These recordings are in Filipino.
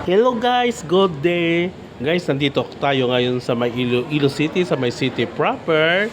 Hello guys, good day. Guys, nandito tayo ngayon sa may Iloilo City, sa may city proper.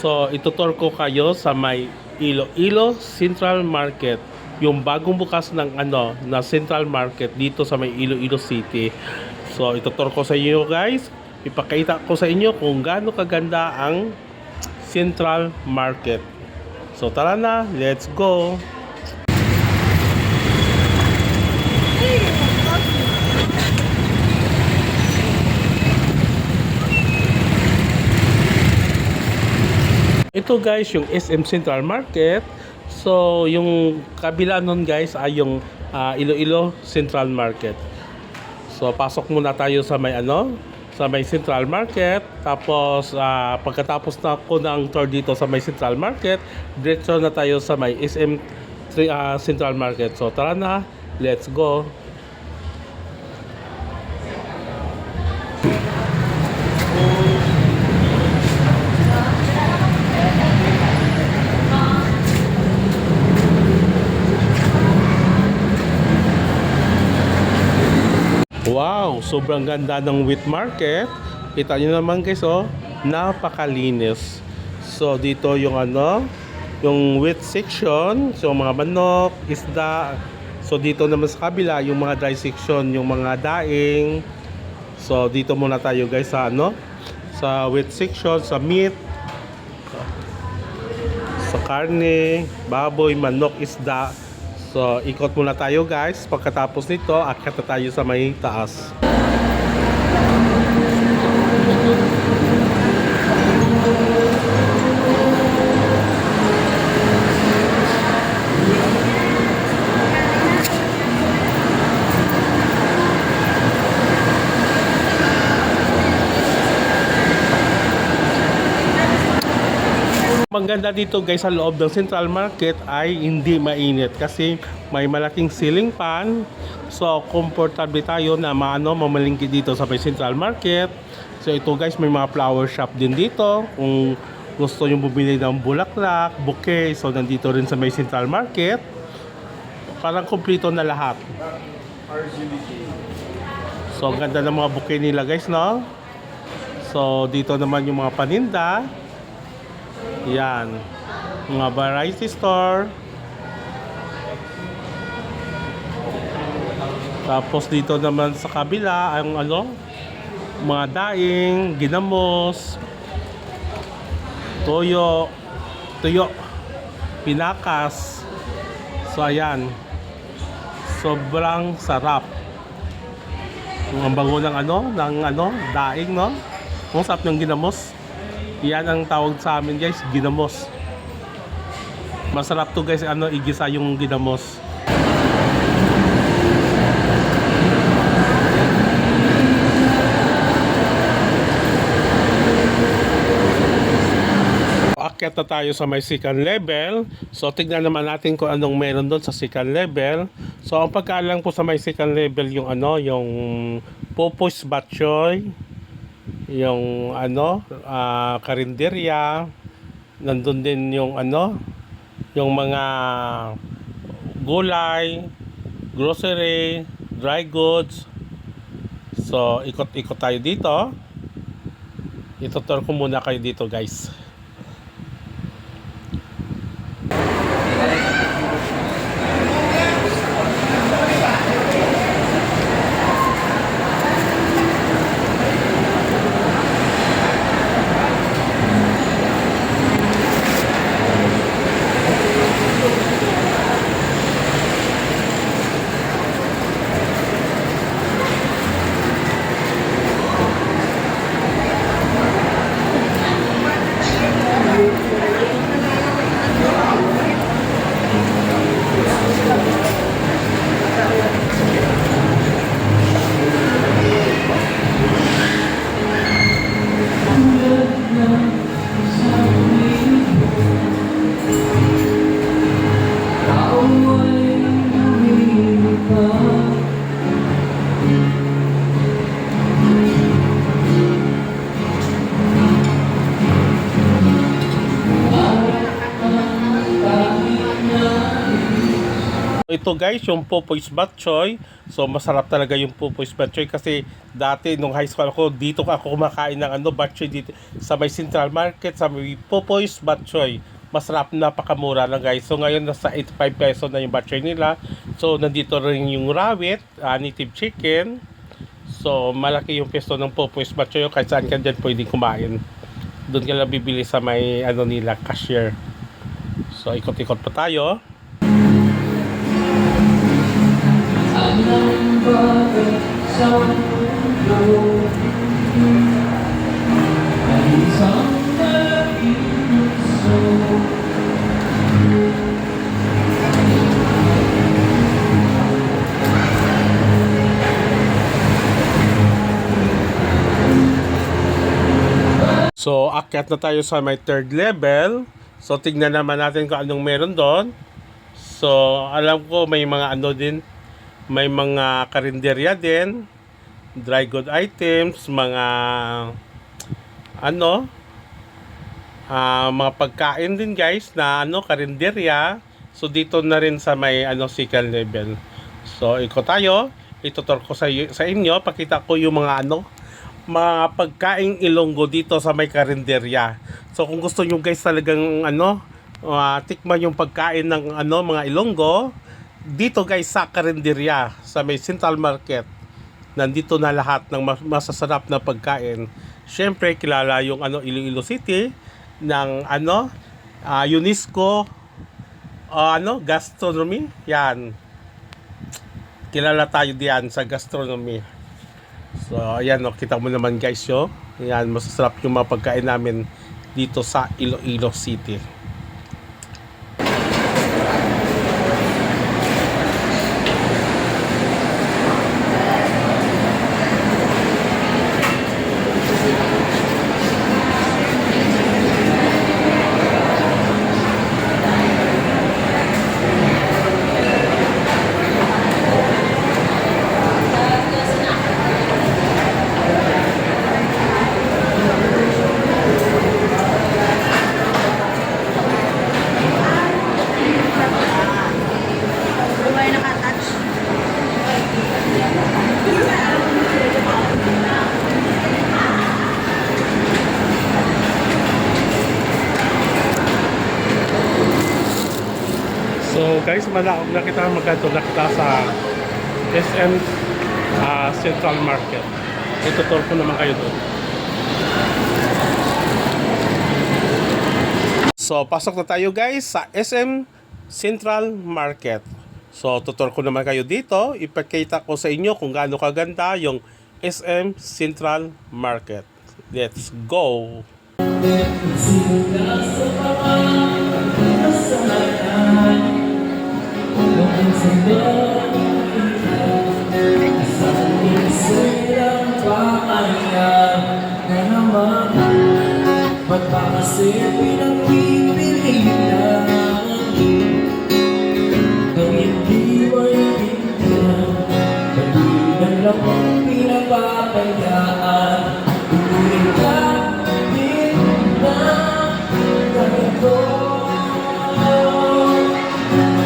So, itutur ko kayo sa may Iloilo Central Market. Yung bagong bukas ng na Central Market dito sa may Iloilo City. So, itutur ko sa inyo guys. Ipakita ko sa inyo kung gaano kaganda ang Central Market. So, tara na, let's go. Ito guys, yung SM Central Market. So, yung kabila nun guys ay yung Iloilo Central Market. So, pasok muna tayo sa may sa may Central Market. Tapos, pagkatapos na ko ng tour dito sa may Central Market, diretso na tayo sa may SM Central Market. So, tara na, let's go. Wow, sobrang ganda ng wheat market. Kita niyo naman guys, oh, napakalinis. So dito yung yung wheat section, so mga manok, isda. So dito naman sa kabila yung mga dry section, yung mga daing. So dito muna tayo guys sa sa wheat section, sa meat, sa karne, baboy, manok, isda. So, ikot muna tayo guys. Pagkatapos nito, akyat na tayo sa may taas. Maganda dito guys sa loob ng Central Market ay hindi mainit kasi may malaking ceiling fan. So comfortable tayo na mamalingki dito sa may Central Market. So ito guys, may mga flower shop din dito. Kung gusto nyo bumili ng bulaklak, bouquet, so nandito rin sa may Central Market. Parang kumpleto na lahat. So ganda ng mga bouquet nila guys, no? So dito naman yung mga paninda. Yan, mga variety store. Tapos dito naman sa kabila ang mga daing, ginamos, toyo, pinakas. So ayan, sobrang sarap. Ang bango ng daing, no? Ang sarap ng ginamos. Yan ang tawag sa amin guys, ginamos. Masarap to guys, igisa yung ginamos. Akyat na tayo sa may second level. So tignan naman natin kung anong meron doon sa second level. So ang pagkaalam po sa may second level yung yung Popo's Batchoy, yung karinderya, nandun din yung yung mga gulay, grocery, dry goods. So ikot-ikot tayo dito. Itutur ko muna kayo dito guys. ito guys, yung Popoy's Bok Choy. So masarap talaga yung Popoy's Bok Choy kasi dati nung high school ako, dito ako kumakain ng bok choy dito sa may Central Market, sa may Popoy's Bok Choy. Masarap, napakamura lang guys. So ngayon nasa 85 peso na yung bok choy nila. So nandito rin yung rawit, native chicken. So malaki yung pesto ng Popoy's Bok Choy, kahit saan ka dyan pwedeng kumain. Doon ka lang bibili sa may nila, cashier. So ikot-ikot pa tayo. So akyat na tayo sa may third level. So tignan naman natin kung anong meron doon. So alam ko may mga din, may mga karinderya din, dry good items, mga mga pagkain din guys na karinderya. So dito na rin sa may second level. So ikot tayo, itutur ko sa inyo, pakita ko yung mga mga pagkaing Ilonggo dito sa may karinderya. So kung gusto nyo guys talagang tikman yung pagkain ng mga Ilonggo, dito guys sa karinderya sa may Central Market, nandito na lahat ng masasarap na pagkain. Syempre kilala yung Iloilo City ng UNESCO gastronomy. Yan, kilala tayo diyan sa gastronomy. So ayan, kita mo naman guys yan, masasarap yung mga pagkain namin dito sa Iloilo City. So guys, malakog na kita, magkanto na kita sa SM Central Market. Itutur ko naman kayo doon. So pasok na tayo guys sa SM Central Market. So tutur ko naman kayo dito, ipakita ko sa inyo kung gaano kaganda yung SM Central Market. Let's go! Ba't ba kasi pinagpipilitan ang hindi maintindihan? Pag-ilan lang ang pinapapayaan, tuloy ka din na ganito.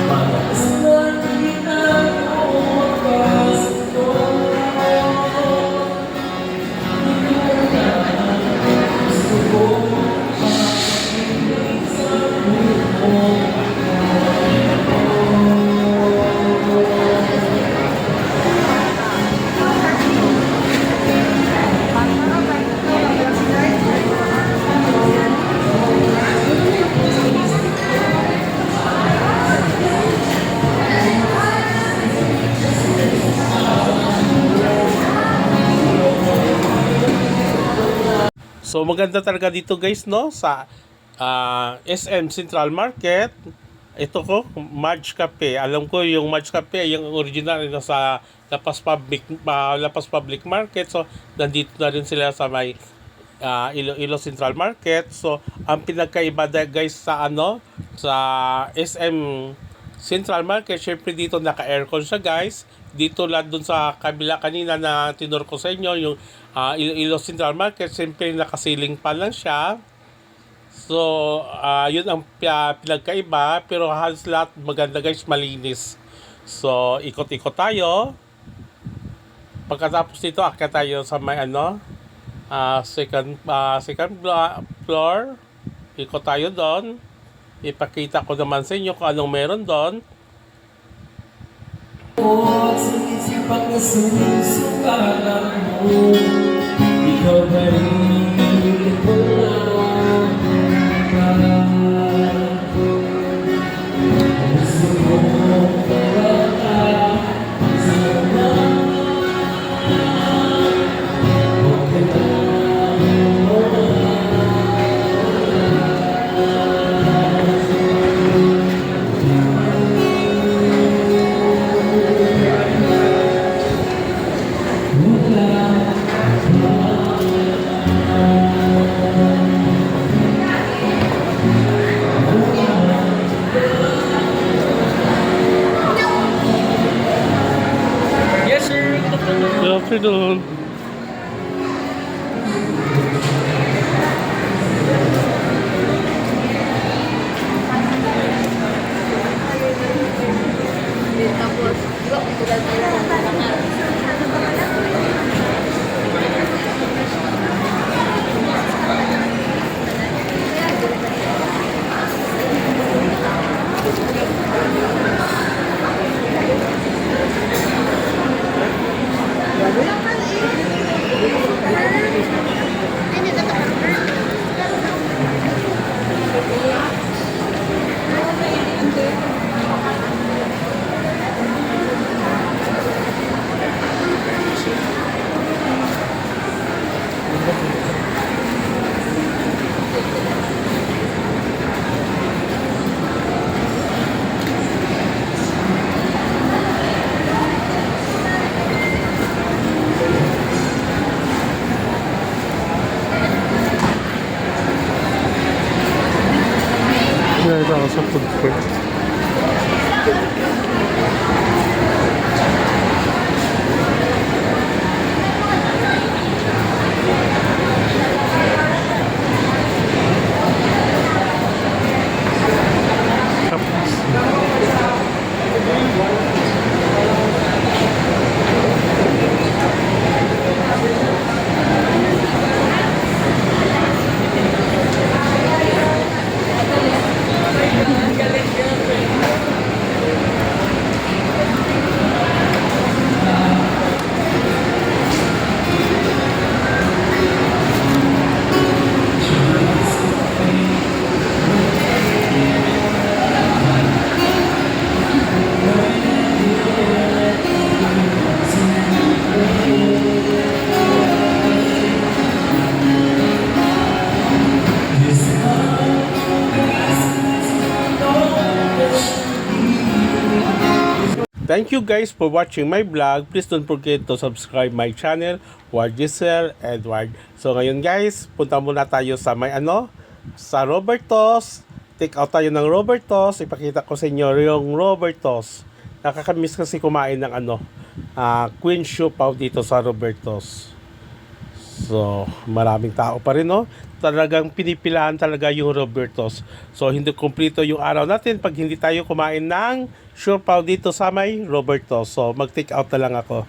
Malakas na di na ako magkasundo. Gusto ko makinig sa buko. So maganda talaga dito guys sa SM Central Market. Ito ko, Marge Cafe. Alam ko yung Marge Cafe, yung original na sa Lapas Public Market. So nandito na rin sila sa may Iloilo Central Market. So ang pinagkaiba guys sa sa SM Central Market, syempre dito naka-aircon siya guys. Dito lang dun sa kabila kanina na tinur ko sa inyo, yung Iloilo Central Market, syempre nakasiling pa lang siya. So yun ang pinagkaiba, pero halos lahat maganda guys, malinis. So, ikot-ikot tayo. Pagkatapos dito, akyat tayo sa may second floor. Ikot tayo doon. Ipakita ko naman sa inyo kung anong meron doon. Sinisipag na sinusukalan mo. Ikaw ba rin ko lang. Gusto mo Good afternoon. Tapos, di ba, tulad Pinahita ako sa food court. Thank you guys for watching my vlog. Please don't forget to subscribe my channel, Ward Giselle Edward. So ngayon guys, punta muna tayo sa may sa Robertos. Take out tayo ng Robertos. Ipakita ko sa inyo yung Robertos. Nakakamiss kasi kumain ng Queen Siopaw dito sa Robertos. So, maraming tao pa rin, no? Talagang pinipilahan talaga yung Robertos. So, hindi kumplito yung araw natin pag hindi tayo kumain ng siopaw dito sa may Robertos. So, mag-take out na lang ako.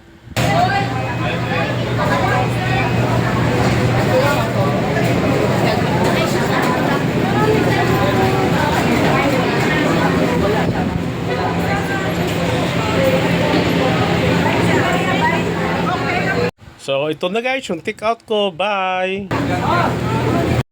So, ito na guys, yung take out ko. Bye!